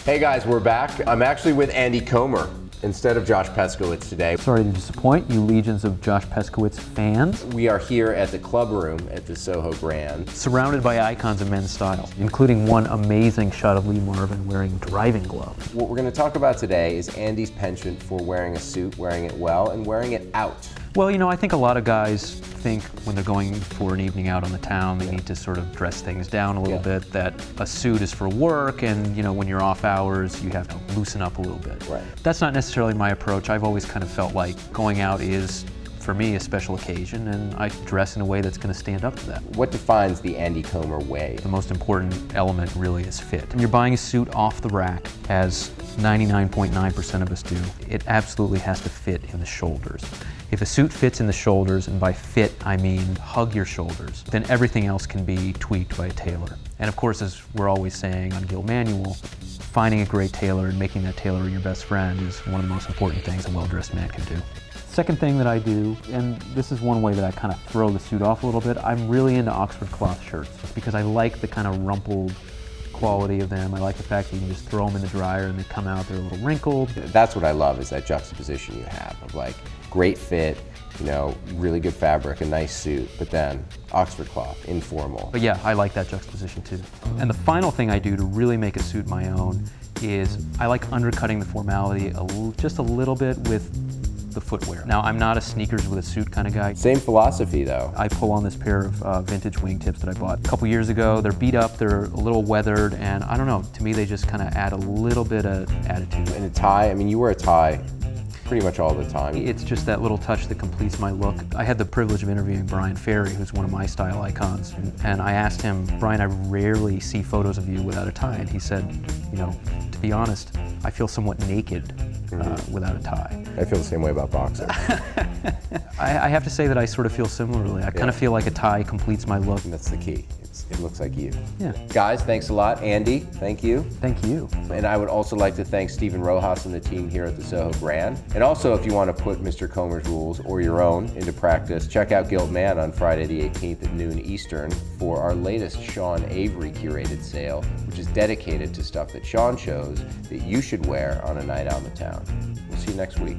Hey guys, we're back. I'm actually with Andy Comer instead of Josh Peskowitz today. Sorry to disappoint you legions of Josh Peskowitz fans. We are here at the club room at the Soho Grand. Surrounded by icons of men's style, including one amazing shot of Lee Marvin wearing driving gloves. What we're going to talk about today is Andy's penchant for wearing a suit, wearing it well, and wearing it out. Well, you know, I think a lot of guys think when they're going for an evening out on the town, they need to sort of dress things down a little bit, that a suit is for work, and, you know, when you're off hours, you have to loosen up a little bit. Right. That's not necessarily my approach. I've always kind of felt like going out is, for me, a special occasion, and I dress in a way that's going to stand up to that. What defines the Andy Comer way? The most important element really is fit. When you're buying a suit off the rack, as 99.9% of us do, it absolutely has to fit in the shoulders. If a suit fits in the shoulders, and by fit I mean hug your shoulders, then everything else can be tweaked by a tailor. And of course, as we're always saying on Gilt Manual, finding a great tailor and making that tailor your best friend is one of the most important things a well-dressed man can do. Second thing that I do, and this is one way that I kind of throw the suit off a little bit, I'm really into Oxford cloth shirts because I like the kind of rumpled quality of them. I like the fact that you can just throw them in the dryer and they come out, they're a little wrinkled. That's what I love, is that juxtaposition you have of like great fit, you know, really good fabric, a nice suit, but then Oxford cloth, informal. But yeah, I like that juxtaposition too. And the final thing I do to really make a suit my own is I like undercutting the formality just a little bit with the footwear. Now, I'm not a sneakers with a suit kind of guy. Same philosophy though. I pull on this pair of vintage wingtips that I bought a couple years ago. They're beat up, they're a little weathered, and I don't know, to me they just kind of add a little bit of attitude. And a tie, I mean, you wear a tie pretty much all the time. It's just that little touch that completes my look. I had the privilege of interviewing Brian Ferry, who's one of my style icons, and I asked him, Brian, I rarely see photos of you without a tie, and he said, you know, to be honest, I feel somewhat naked without a tie. I feel the same way about boxers. I have to say that I sort of feel similarly. I kind of feel like a tie completes my look. And that's the key. It looks like you. Yeah. Guys, thanks a lot. Andy, thank you. Thank you. And I would also like to thank Stephen Rojas and the team here at the Soho Grand. And also, if you want to put Mr. Comer's rules or your own into practice, check out Gilt Man on Friday the 18th at noon Eastern for our latest Sean Avery curated sale, which is dedicated to stuff that Sean chose that you should wear on a night out in the town. We'll see you next week.